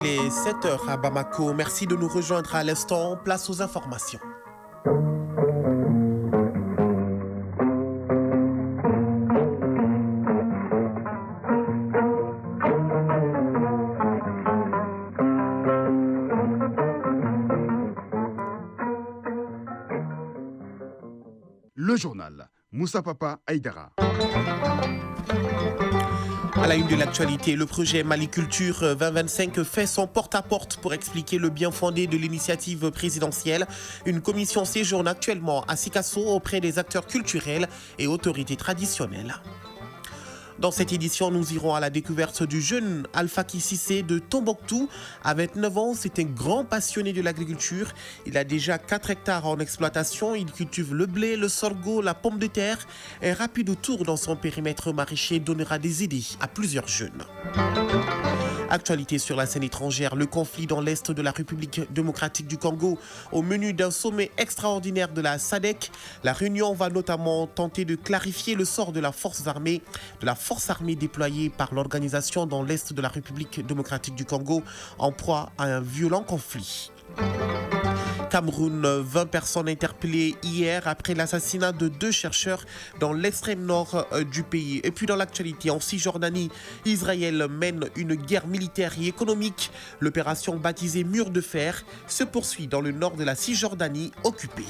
Il est 7 heures à Bamako. Merci de nous rejoindre à l'instant. Place aux informations. Le journal Moussa Papa Aïdara. À la une de l'actualité, le projet Mali Culture 2025 fait son porte-à-porte pour expliquer le bien fondé de l'initiative présidentielle. Une commission séjourne actuellement à Sikasso auprès des acteurs culturels et autorités traditionnelles. Dans cette édition, nous irons à la découverte du jeune Alphaki Cissé de Tombouctou. À 29 ans, c'est un grand passionné de l'agriculture. Il a déjà 4 hectares en exploitation. Il cultive le blé, le sorgho, la pomme de terre. Un rapide tour dans son périmètre maraîcher donnera des idées à plusieurs jeunes. Actualité sur la scène étrangère, le conflit dans l'est de la République démocratique du Congo. Au menu d'un sommet extraordinaire de la SADC, la réunion va notamment tenter de clarifier le sort de la force armée déployée par l'organisation dans l'est de la République démocratique du Congo en proie à un violent conflit. Cameroun, 20 personnes interpellées hier après l'assassinat de 2 chercheurs dans l'extrême nord du pays. Et puis dans l'actualité, en Cisjordanie, Israël mène une guerre militaire et économique. L'opération baptisée Mur de Fer se poursuit dans le nord de la Cisjordanie occupée.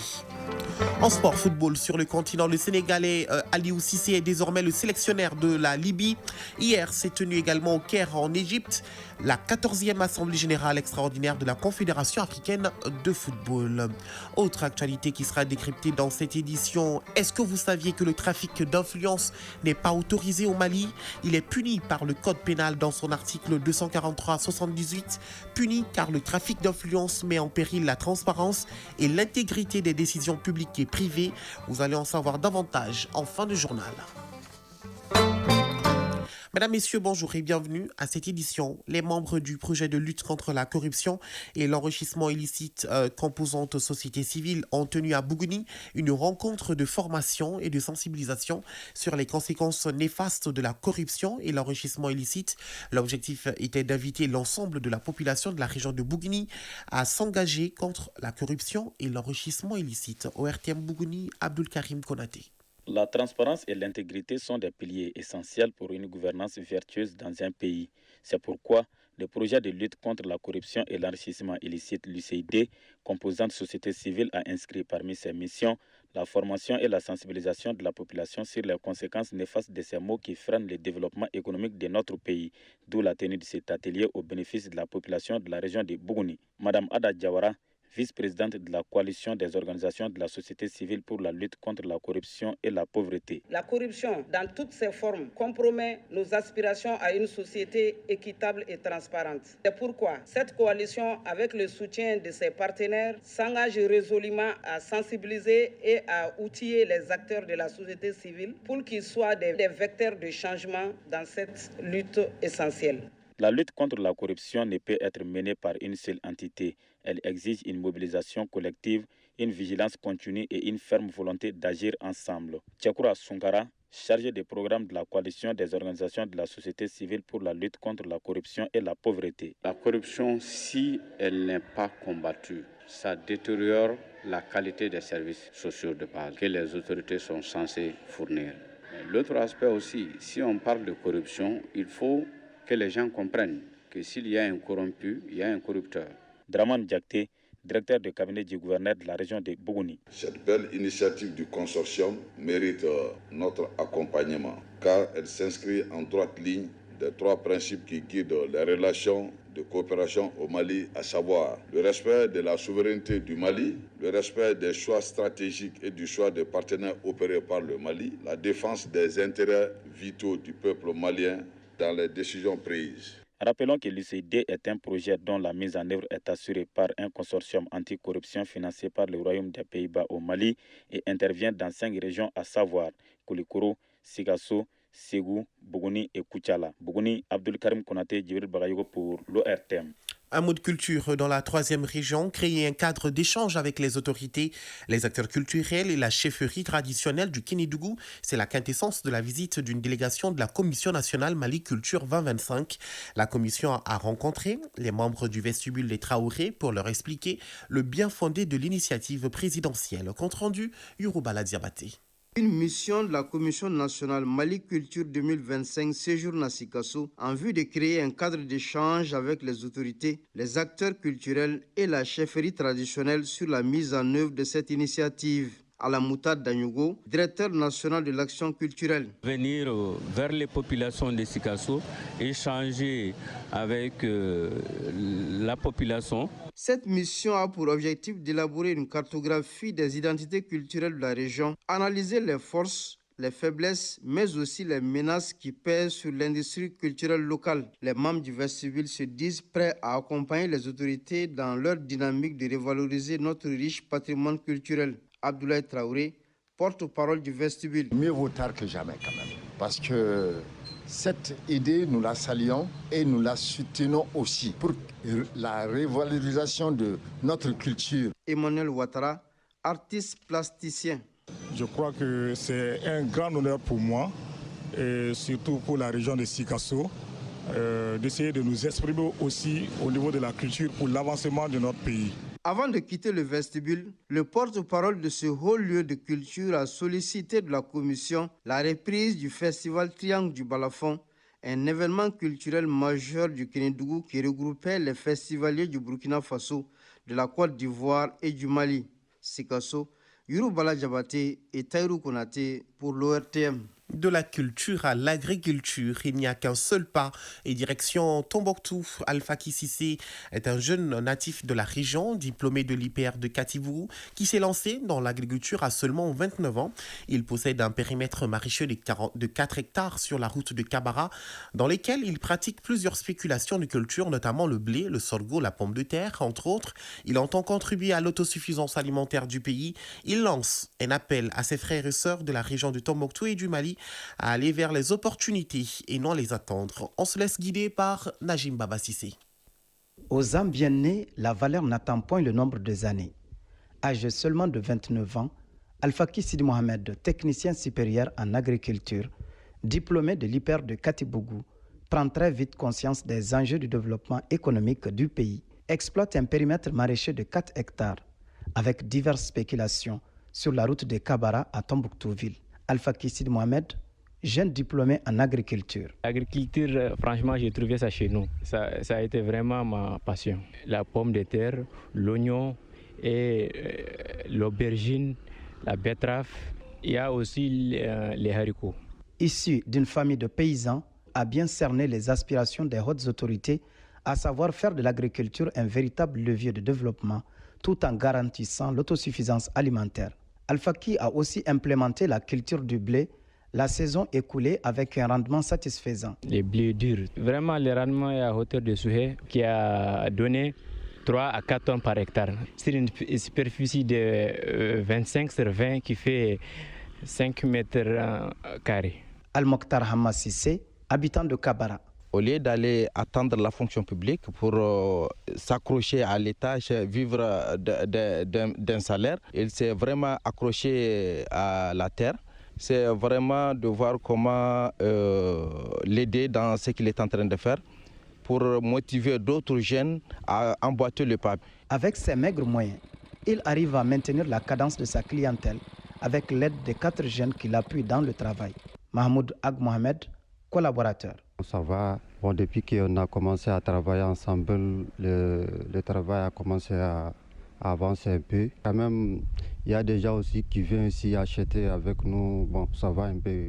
En sport football sur le continent, le Sénégalais Aliou Cissé est désormais le sélectionneur de la Libye. Hier s'est tenue également au Caire en Égypte la 14e Assemblée générale extraordinaire de la Confédération africaine de football. Autre actualité qui sera décryptée dans cette édition, est-ce que vous saviez que le trafic d'influence n'est pas autorisé au Mali? Il est puni par le code pénal dans son article 243-78, puni car le trafic d'influence met en péril la transparence et l'intégrité des décisions publiques et privées. Vous allez en savoir davantage en fin de journal. Mesdames, Messieurs, bonjour et bienvenue à cette édition. Les membres du projet de lutte contre la corruption et l'enrichissement illicite composante société civile ont tenu à Bougouni une rencontre de formation et de sensibilisation sur les conséquences néfastes de la corruption et l'enrichissement illicite. L'objectif était d'inviter l'ensemble de la population de la région de Bougouni à s'engager contre la corruption et l'enrichissement illicite. Au RTM Bougouni, Abdul Karim Konaté. La transparence et l'intégrité sont des piliers essentiels pour une gouvernance vertueuse dans un pays. C'est pourquoi le projet de lutte contre la corruption et l'enrichissement illicite, l'UCID, composante société civile, a inscrit parmi ses missions la formation et la sensibilisation de la population sur les conséquences néfastes de ces maux qui freinent le développement économique de notre pays, d'où la tenue de cet atelier au bénéfice de la population de la région de Bougouni. Madame Ada Diawara, vice-présidente de la coalition des organisations de la société civile pour la lutte contre la corruption et la pauvreté. La corruption, dans toutes ses formes, compromet nos aspirations à une société équitable et transparente. C'est pourquoi cette coalition, avec le soutien de ses partenaires, s'engage résolument à sensibiliser et à outiller les acteurs de la société civile pour qu'ils soient des vecteurs de changement dans cette lutte essentielle. La lutte contre la corruption ne peut être menée par une seule entité. Elle exige une mobilisation collective, une vigilance continue et une ferme volonté d'agir ensemble. Tchakoura Sungara, chargé des programmes de la coalition des organisations de la société civile pour la lutte contre la corruption et la pauvreté. La corruption, si elle n'est pas combattue, ça détériore la qualité des services sociaux de base que les autorités sont censées fournir. L'autre aspect aussi, si on parle de corruption, il faut que les gens comprennent que s'il y a un corrompu, il y a un corrupteur. Draman Diakté, directeur de cabinet du gouverneur de la région de Bougouni. Cette belle initiative du consortium mérite notre accompagnement car elle s'inscrit en droite ligne des 3 principes qui guident les relations de coopération au Mali, à savoir le respect de la souveraineté du Mali, le respect des choix stratégiques et du choix des partenaires opérés par le Mali, la défense des intérêts vitaux du peuple malien dans les décisions prises. Rappelons que l'UCD est un projet dont la mise en œuvre est assurée par un consortium anticorruption financé par le Royaume des Pays-Bas au Mali et intervient dans 5 régions à savoir Koulikoro, Sigasso, Ségou, Bougouni et Koutiala. Bougouni, Abdul Karim Konate, Djibril Bagayogo pour l'ORTM. Un mot de culture dans la 3e région, créer un cadre d'échange avec les autorités, les acteurs culturels et la chefferie traditionnelle du Kénidougou. C'est la quintessence de la visite d'une délégation de la Commission nationale Mali Culture 2025. La commission a rencontré les membres du vestibule des Traoré pour leur expliquer le bien fondé de l'initiative présidentielle. Compte rendu, Yoruba Diabaté. Une mission de la Commission nationale Mali Culture 2025 séjourne à Sikasso en vue de créer un cadre d'échange avec les autorités, les acteurs culturels et la chefferie traditionnelle sur la mise en œuvre de cette initiative. Alamuta Danyugo, directeur national de l'action culturelle. Venir vers les populations de Sikasso, échanger avec la population. Cette mission a pour objectif d'élaborer une cartographie des identités culturelles de la région, analyser les forces, les faiblesses, mais aussi les menaces qui pèsent sur l'industrie culturelle locale. Les membres du vestibule se disent prêts à accompagner les autorités dans leur dynamique de revaloriser notre riche patrimoine culturel. Abdoulaye Traoré, porte-parole du vestibule. Mieux vaut tard que jamais quand même, parce que cette idée, nous la saluons et nous la soutenons aussi pour la revalorisation de notre culture. Emmanuel Ouattara, artiste plasticien. Je crois que c'est un grand honneur pour moi, et surtout pour la région de Sikasso, d'essayer de nous exprimer aussi au niveau de la culture pour l'avancement de notre pays. Avant de quitter le vestibule, le porte-parole de ce haut lieu de culture a sollicité de la commission la reprise du festival Triangle du Balafon, un événement culturel majeur du Kénidougou qui regroupait les festivaliers du Burkina Faso, de la Côte d'Ivoire et du Mali. Sikasso, Yoruba Diabaté et Taïrou Konate pour l'ORTM. De la culture à l'agriculture, il n'y a qu'un seul pas et direction Tombouctou. Alpha Kississé est un jeune natif de la région, diplômé de l'IPR de Kativourou, qui s'est lancé dans l'agriculture à seulement 29 ans. Il possède un périmètre maraîcher de 4 hectares sur la route de Kabara, dans lesquels il pratique plusieurs spéculations de culture, notamment le blé, le sorgho, la pomme de terre, entre autres. Il entend contribuer à l'autosuffisance alimentaire du pays. Il lance un appel à ses frères et sœurs de la région de Tombouctou et du Mali à aller vers les opportunités et non les attendre. On se laisse guider par Najim Baba Sissé. Aux âmes bien nées, la valeur n'attend point le nombre des années. Âgé seulement de 29 ans, Alfaki Sidi Mohamed, technicien supérieur en agriculture, diplômé de l'IPR de Katibougou, prend très vite conscience des enjeux du développement économique du pays, exploite un périmètre maraîcher de 4 hectares, avec diverses spéculations sur la route de Kabara à Tombouctouville. Alfaki Sidi Mohamed, jeune diplômé en agriculture. L'agriculture, franchement, j'ai trouvé ça chez nous. Ça a été vraiment ma passion. La pomme de terre, l'oignon et l'aubergine, la betterave. Il y a aussi les haricots. Issu d'une famille de paysans, a bien cerné les aspirations des hautes autorités, à savoir faire de l'agriculture un véritable levier de développement, tout en garantissant l'autosuffisance alimentaire. Alfaki a aussi implémenté la culture du blé, la saison écoulée avec un rendement satisfaisant. Les blés durs, vraiment le rendement est à hauteur de souhait qui a donné 3 à 4 tonnes par hectare. C'est une superficie de 25 sur 20 qui fait 5 mètres carrés. Al-Mokhtar Hamma Sissé, habitant de Kabara. Au lieu d'aller attendre la fonction publique pour s'accrocher à l'étage, vivre d'un salaire, il s'est vraiment accroché à la terre. C'est vraiment de voir comment l'aider dans ce qu'il est en train de faire pour motiver d'autres jeunes à emboîter le pas. Avec ses maigres moyens, il arrive à maintenir la cadence de sa clientèle avec l'aide de 4 jeunes qui l'appuient dans le travail. Mahmoud Ag Mohamed, collaborateur. Ça va. Bon, depuis qu'on a commencé à travailler ensemble, le travail a commencé à avancer un peu. Quand même, il y a des gens aussi qui viennent ici acheter avec nous. Bon, ça va un peu,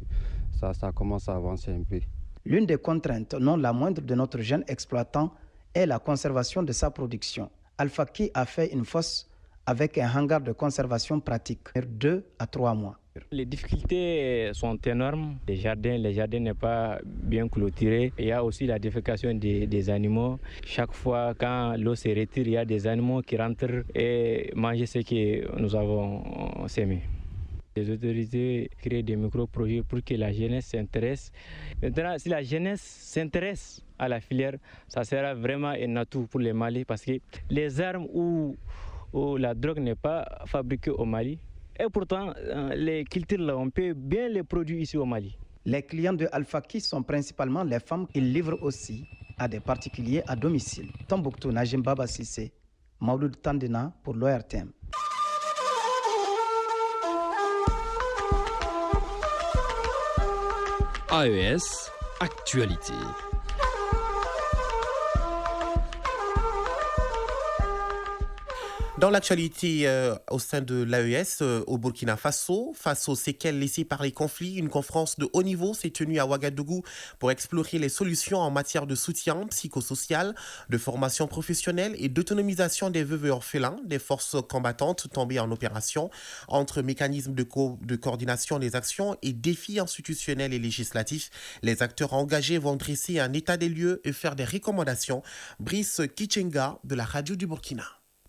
ça commence à avancer un peu. L'une des contraintes, non la moindre de notre jeune exploitant, est la conservation de sa production. Alfaki a fait une fosse avec un hangar de conservation pratique, 2 à 3 mois. Les difficultés sont énormes. Les jardins n'est pas bien clôturé. Il y a aussi la défécation des animaux. Chaque fois quand l'eau se retire, il y a des animaux qui rentrent et mangent ce que nous avons sémé. Les autorités créent des micro-projets pour que la jeunesse s'intéresse. Maintenant, si la jeunesse s'intéresse à la filière, ça sera vraiment un atout pour le Mali parce que les armes ou la drogue n'est pas fabriquée au Mali. Et pourtant, les cultures là, on peut bien les produire ici au Mali. Les clients de Al-Faki sont principalement les femmes. Ils livrent aussi à des particuliers à domicile. Tombouctou, Najim Baba Sissé, Mauloud Tandina pour l'ORTM. AES, actualité. Dans l'actualité au sein de l'AES au Burkina Faso, face aux séquelles laissées par les conflits, une conférence de haut niveau s'est tenue à Ouagadougou pour explorer les solutions en matière de soutien psychosocial, de formation professionnelle et d'autonomisation des veuves et orphelins des forces combattantes tombées en opération, entre mécanismes de coordination des actions et défis institutionnels et législatifs. Les acteurs engagés vont dresser un état des lieux et faire des recommandations. Brice Kichenga de la radio du Burkina.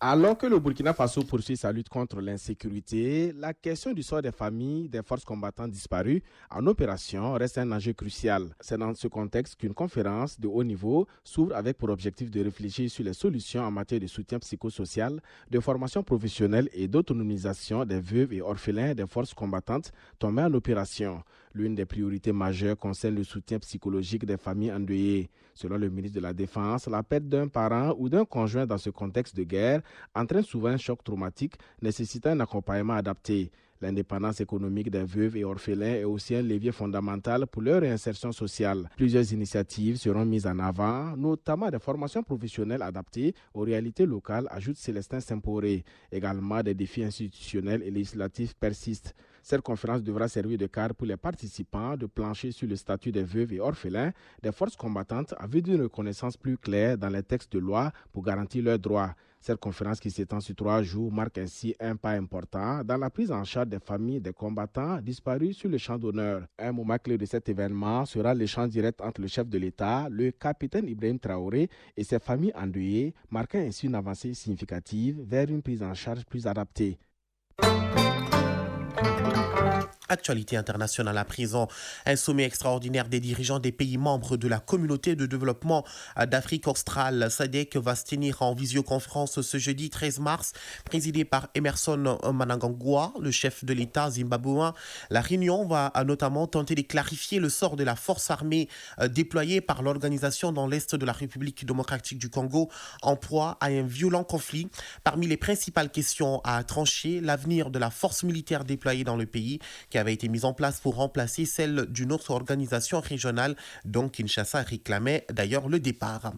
Alors que le Burkina Faso poursuit sa lutte contre l'insécurité, la question du sort des familles des forces combattantes disparues en opération reste un enjeu crucial. C'est dans ce contexte qu'une conférence de haut niveau s'ouvre avec pour objectif de réfléchir sur les solutions en matière de soutien psychosocial, de formation professionnelle et d'autonomisation des veuves et orphelins des forces combattantes tombées en opération. L'une des priorités majeures concerne le soutien psychologique des familles endeuillées. Selon le ministre de la Défense, la perte d'un parent ou d'un conjoint dans ce contexte de guerre entraîne souvent un choc traumatique nécessitant un accompagnement adapté. L'indépendance économique des veuves et orphelins est aussi un levier fondamental pour leur réinsertion sociale. Plusieurs initiatives seront mises en avant, notamment des formations professionnelles adaptées aux réalités locales, ajoute Célestin Semporé. Également, des défis institutionnels et législatifs persistent. Cette conférence devra servir de cadre pour les participants de plancher sur le statut des veuves et orphelins des forces combattantes en vue d'une reconnaissance plus claire dans les textes de loi pour garantir leurs droits. Cette conférence qui s'étend sur 3 jours marque ainsi un pas important dans la prise en charge des familles des combattants disparus sur le champ d'honneur. Un moment clé de cet événement sera l'échange direct entre le chef de l'État, le capitaine Ibrahim Traoré et ses familles endeuillées, marquant ainsi une avancée significative vers une prise en charge plus adaptée. Actualité internationale à présent, un sommet extraordinaire des dirigeants des pays membres de la communauté de développement d'Afrique australe, SADC, va se tenir en visioconférence ce jeudi 13 mars, présidé par Emerson Mnangagwa, le chef de l'État zimbabwéen. La réunion va notamment tenter de clarifier le sort de la force armée déployée par l'organisation dans l'est de la République démocratique du Congo, en proie à un violent conflit. Parmi les principales questions à trancher, l'avenir de la force militaire déployée dans le pays, qui avait été mise en place pour remplacer celle d'une autre organisation régionale dont Kinshasa réclamait d'ailleurs le départ.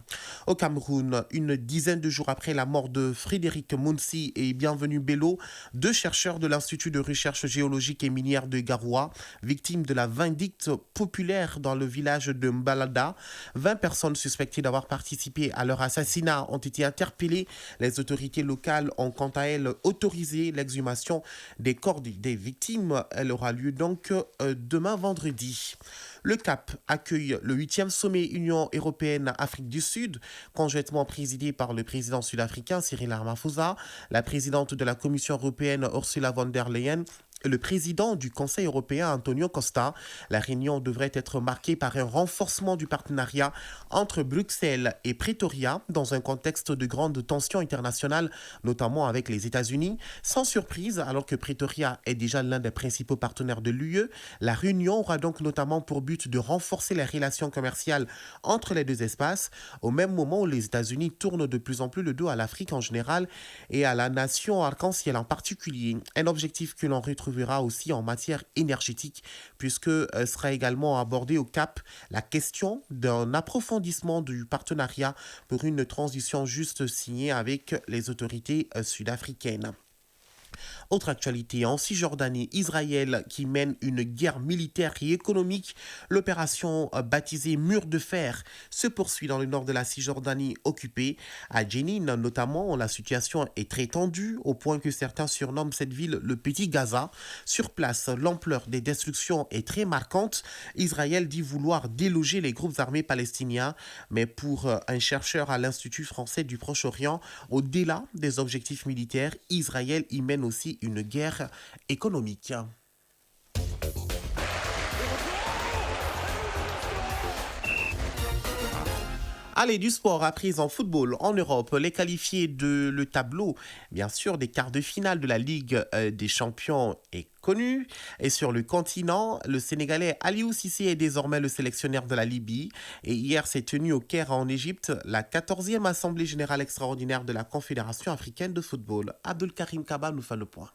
Au Cameroun, une dizaine de jours après la mort de Frédéric Mounsi et Bienvenu Bello, 2 chercheurs de l'Institut de recherche géologique et minière de Garoua, victimes de la vindicte populaire dans le village de Mbalada. 20 personnes suspectées d'avoir participé à leur assassinat ont été interpellées. Les autorités locales ont quant à elles autorisé l'exhumation des corps des victimes. Elle aura lieu donc demain vendredi. Le Cap accueille le 8e sommet Union européenne-Afrique du Sud, conjointement présidé par le président sud-africain Cyril Ramaphosa, la présidente de la Commission européenne Ursula von der Leyen, le président du Conseil européen Antonio Costa. La réunion devrait être marquée par un renforcement du partenariat entre Bruxelles et Pretoria dans un contexte de grande tension internationale, notamment avec les États-Unis. Sans surprise, alors que Pretoria est déjà l'un des principaux partenaires de l'UE, la réunion aura donc notamment pour but de renforcer les relations commerciales entre les deux espaces, au même moment où les États-Unis tournent de plus en plus le dos à l'Afrique en général et à la nation arc-en-ciel en particulier. Un objectif que l'on retrouvera aussi en matière énergétique, puisque sera également abordée au Cap la question d'un approfondissement du partenariat pour une transition juste signée avec les autorités sud-africaines. Autre actualité, en Cisjordanie, Israël qui mène une guerre militaire et économique. L'opération baptisée Mur de Fer se poursuit dans le nord de la Cisjordanie occupée. À Jenin notamment, la situation est très tendue au point que certains surnomment cette ville le Petit Gaza. Sur place, l'ampleur des destructions est très marquante. Israël dit vouloir déloger les groupes armés palestiniens, mais pour un chercheur à l'Institut français du Proche-Orient, au-delà des objectifs militaires, Israël y mène aussi une guerre économique. Allez, du sport à présent, football en Europe. Les qualifiés de le tableau, bien sûr, des quarts de finale de la Ligue des Champions est connu. Et sur le continent, le Sénégalais Aliou Cissé est désormais le sélectionneur de la Libye. Et hier s'est tenue au Caire en Égypte la 14e Assemblée générale extraordinaire de la Confédération africaine de football. Abdul Karim Kaba nous fait le point.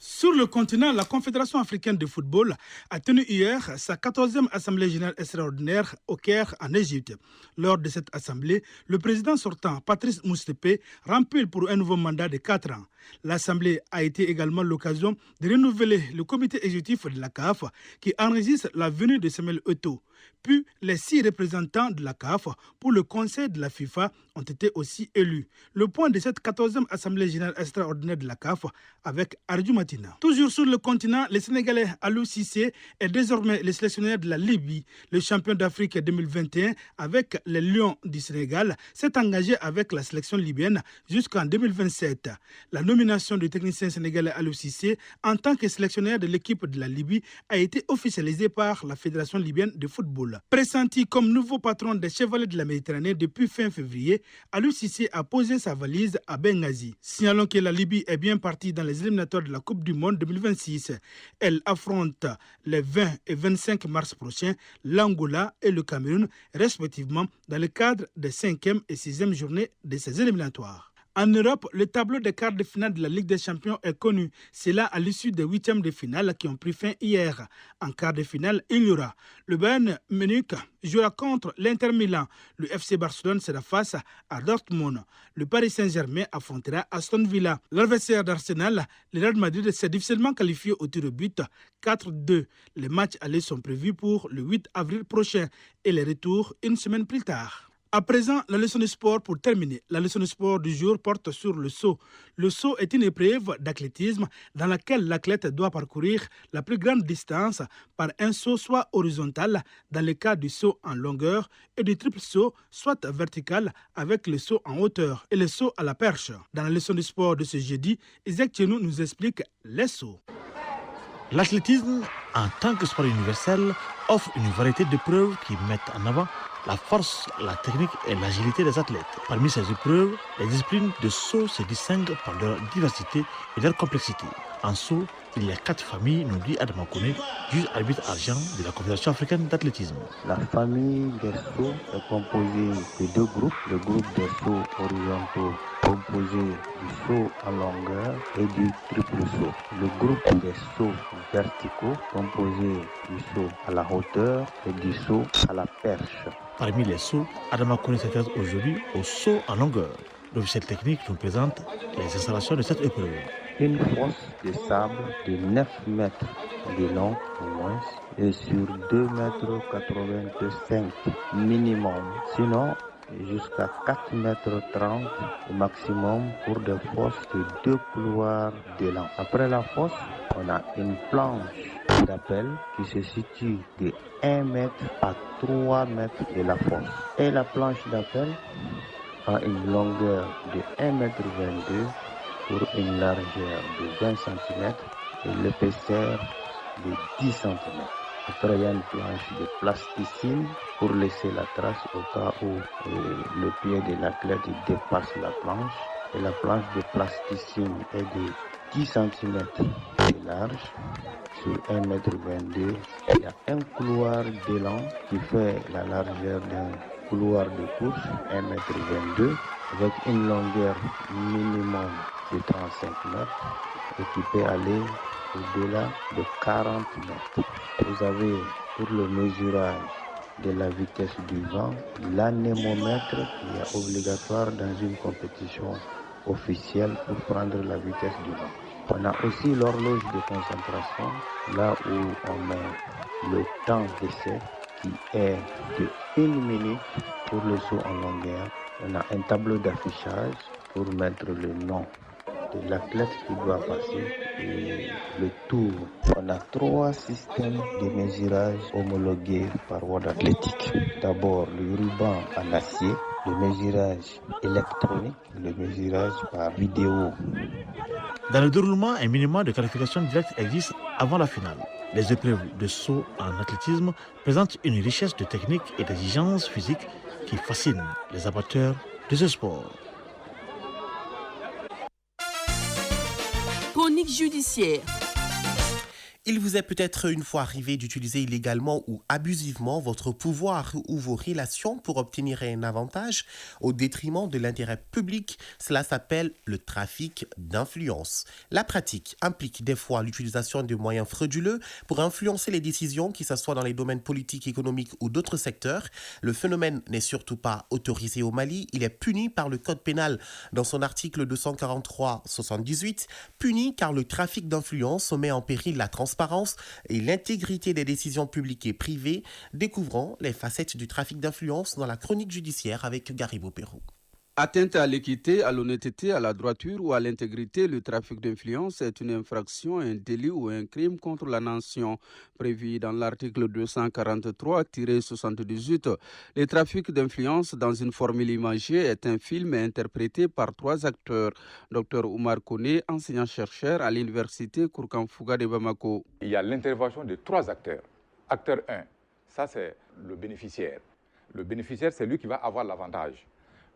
Sur le continent, la Confédération africaine de football a tenu hier sa 14e Assemblée générale extraordinaire au Caire, en Égypte. Lors de cette assemblée, le président sortant, Patrice Motsepe, rempile pour un nouveau mandat de 4 ans. L'Assemblée a été également l'occasion de renouveler le comité exécutif de la CAF qui enregistre la venue de Samuel Eto'o. Puis, les 6 représentants de la CAF pour le conseil de la FIFA ont été aussi élus. Le point de cette 14e Assemblée générale extraordinaire de la CAF avec Arju Matina. Toujours sur le continent, le Sénégalais Aliou Cissé est désormais le sélectionneur de la Libye. Le champion d'Afrique 2021 avec les Lions du Sénégal s'est engagé avec la sélection libyenne jusqu'en 2027. La nomination du technicien sénégalais Aliou Cissé en tant que sélectionneur de l'équipe de la Libye a été officialisée par la Fédération libyenne de football. Pressenti comme nouveau patron des Chevaliers de la Méditerranée depuis fin février, Aliou Cissé a posé sa valise à Benghazi. Signalons que la Libye est bien partie dans les éliminatoires de la Coupe du Monde 2026. Elle affronte les 20 et 25 mars prochains l'Angola et le Cameroun, respectivement, dans le cadre des 5e et 6e journées de ces éliminatoires. En Europe, le tableau des quarts de finale de la Ligue des Champions est connu. C'est là à l'issue des 8e de finale qui ont pris fin hier. En quart de finale, il y aura le Bayern Munich jouera contre l'Inter Milan. Le FC Barcelone sera face à Dortmund. Le Paris Saint-Germain affrontera Aston Villa. L'adversaire d'Arsenal, le Real Madrid, s'est difficilement qualifié au tir au but 4-2. Les matchs allés sont prévus pour le 8 avril prochain et les retours une semaine plus tard. À présent, la leçon de sport pour terminer. La leçon de sport du jour porte sur le saut. Le saut est une épreuve d'athlétisme dans laquelle l'athlète doit parcourir la plus grande distance par un saut soit horizontal dans le cas du saut en longueur et du triple saut soit vertical avec le saut en hauteur et le saut à la perche. Dans la leçon de sport de ce jeudi, Isaac Tchenou nous explique les sauts. L'athlétisme, en tant que sport universel, offre une variété d'épreuves qui mettent en avant la force, la technique et l'agilité des athlètes. Parmi ces épreuves, les disciplines de saut se distinguent par leur diversité et leur complexité. En saut, il y a 4 familles, nous dit Adama Kone, juge arbitre argent de la Confédération africaine d'athlétisme. La famille des sauts est composée de 2 groupes. Le groupe des sauts horizontaux composé du saut en longueur et du triple saut. Le groupe des sauts verticaux composé du saut à la hauteur et du saut à la perche. Parmi les sauts, Adama Kone s'intéresse aujourd'hui au saut en longueur. L'officiel technique nous présente les installations de cette épreuve. Une fosse de sable de 9 mètres de long au moins et sur 2,85 m minimum. Sinon, jusqu'à 4,30 m au maximum pour des fosses de 2 couloirs d'élan. Après la fosse, on a une planche d'appel qui se situe de 1 mètre à 3 mètres de la fosse. Et la planche d'appel a une longueur de 1,22 m pour une largeur de 20 cm et l'épaisseur de 10 cm. Après, il y a une planche de plasticine pour laisser la trace au cas où le pied de l'athlète dépasse la planche. Et la planche de plasticine est de 10 cm de large sur 1,22 m. Il y a un couloir d'élan qui fait la largeur d'un couloir de course, 1,22 m, avec une longueur minimum de 35 mètres et qui peut aller au-delà de 40 mètres. Vous avez pour le mesurage de la vitesse du vent l'anémomètre qui est obligatoire dans une compétition officielle pour prendre la vitesse du vent. On a aussi l'horloge de concentration, là où on met le temps d'essai qui est de 1 minute pour le saut en longueur. On a un tableau d'affichage pour mettre le nom de l'athlète qui doit passer et le tour. On a 3 systèmes de mesurage homologués par World Athletic. D'abord le ruban en acier, le mesurage électronique, le mesurage par vidéo Dans le déroulement, un minimum de qualification directe existe avant la finale. Les épreuves de saut en athlétisme présentent une richesse de techniques et d'exigences physiques qui fascinent les amateurs de ce sport. Chronique judiciaire. Il vous est peut-être une fois arrivé d'utiliser illégalement ou abusivement votre pouvoir ou vos relations pour obtenir un avantage au détriment de l'intérêt public. Cela s'appelle le trafic d'influence. La pratique implique des fois l'utilisation de moyens frauduleux pour influencer les décisions, que ce soit dans les domaines politiques, économiques ou d'autres secteurs. Le phénomène n'est surtout pas autorisé au Mali. Il est puni par le Code pénal dans son article 243-78, puni car le trafic d'influence met en péril la transparence et l'intégrité des décisions publiques et privées. Découvrons les facettes du trafic d'influence dans la chronique judiciaire avec Garibou Pérou. Atteinte à l'équité, à l'honnêteté, à la droiture ou à l'intégrité, le trafic d'influence est une infraction, un délit ou un crime contre la nation, prévu dans l'article 243-78. Le trafic d'influence dans une formule imagée est un film interprété par 3 acteurs. Dr Oumar Kone, enseignant-chercheur à l'université Kourkan-Fouga de Bamako. Il y a l'intervention de 3 acteurs. Acteur 1, ça c'est le bénéficiaire. Le bénéficiaire, c'est lui qui va avoir l'avantage.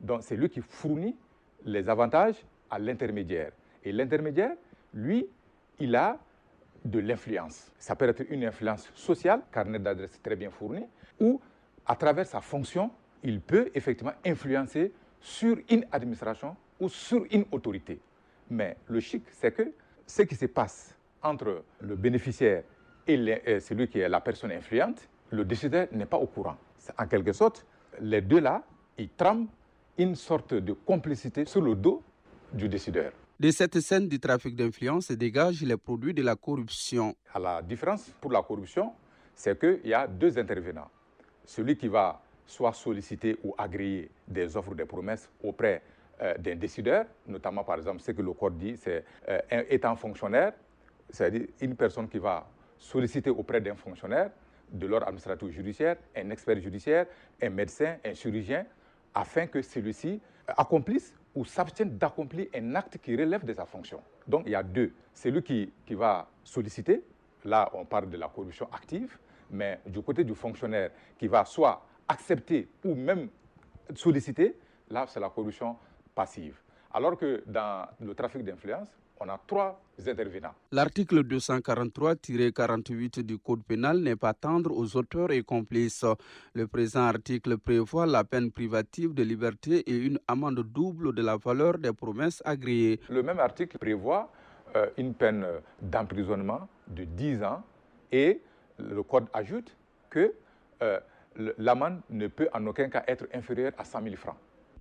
Donc, c'est lui qui fournit les avantages à l'intermédiaire. Et l'intermédiaire, lui, il a de l'influence. Ça peut être une influence sociale, carnet d'adresse très bien fourni, ou à travers sa fonction, il peut effectivement influencer sur une administration ou sur une autorité. Mais le chic, c'est que ce qui se passe entre le bénéficiaire et celui qui est la personne influente, le décideur n'est pas au courant. En quelque sorte, les deux là, ils trament une sorte de complicité sur le dos du décideur. De cette scène du trafic d'influence se dégagent les produits de la corruption. À la différence pour la corruption, c'est qu'il y a 2 intervenants. Celui qui va soit solliciter ou agréer des offres, des promesses auprès d'un décideur, notamment par exemple ce que le code dit, c'est étant fonctionnaire, c'est-à-dire une personne qui va solliciter auprès d'un fonctionnaire, de l'ordre administratif judiciaire, un expert judiciaire, un médecin, un chirurgien, afin que celui-ci accomplisse ou s'abstienne d'accomplir un acte qui relève de sa fonction. Donc il y a 2. Celui qui va solliciter, là on parle de la corruption active, mais du côté du fonctionnaire qui va soit accepter ou même solliciter, là c'est la corruption passive. Alors que dans le trafic d'influence, on a 3 intervenants. L'article 243-48 du Code pénal n'est pas tendre aux auteurs et complices. Le présent article prévoit la peine privative de liberté et une amende double de la valeur des promesses agréées. Le même article prévoit une peine d'emprisonnement de 10 ans et le Code ajoute que l'amende ne peut en aucun cas être inférieure à 100 000 francs.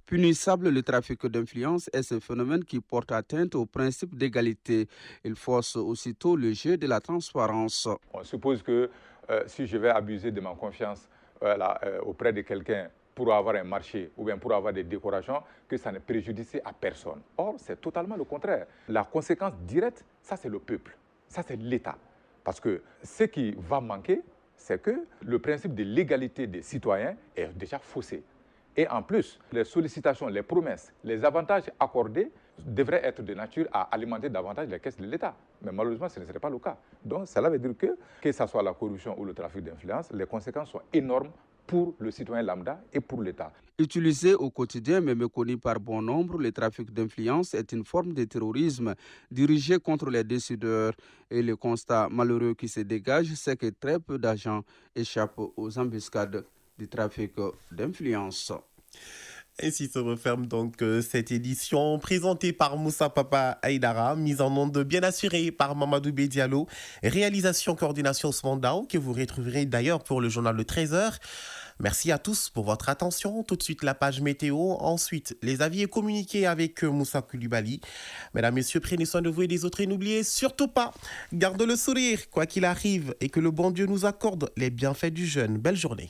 Punissable, le trafic d'influence est ce phénomène qui porte atteinte au principe d'égalité. Il force aussitôt le jeu de la transparence. On suppose que si je vais abuser de ma confiance auprès de quelqu'un pour avoir un marché ou bien pour avoir des décorations, que ça ne préjudicie à personne. Or, c'est totalement le contraire. La conséquence directe, ça c'est le peuple, ça c'est l'État. Parce que ce qui va manquer, c'est que le principe de l'égalité des citoyens est déjà faussé. Et en plus, les sollicitations, les promesses, les avantages accordés devraient être de nature à alimenter davantage les caisses de l'État. Mais malheureusement, ce ne serait pas le cas. Donc, cela veut dire que ce soit la corruption ou le trafic d'influence, les conséquences sont énormes pour le citoyen lambda et pour l'État. Utilisé au quotidien mais méconnu par bon nombre, le trafic d'influence est une forme de terrorisme dirigé contre les décideurs. Et le constat malheureux qui se dégage, c'est que très peu d'agents échappent aux embuscades du trafic d'influence. Ainsi se referme donc cette édition présentée par Moussa Papa Aïdara, mise en onde bien assurée par Mamadou Bédialo, réalisation coordination Smandao que vous retrouverez d'ailleurs pour le journal de 13h. Merci à tous pour votre attention. Tout de suite la page météo, ensuite les avis et communiqués avec Moussa Koulibaly. Mesdames, Messieurs, prenez soin de vous et des autres et n'oubliez surtout pas, gardez le sourire quoi qu'il arrive et que le bon Dieu nous accorde les bienfaits du jeûne. Belle journée.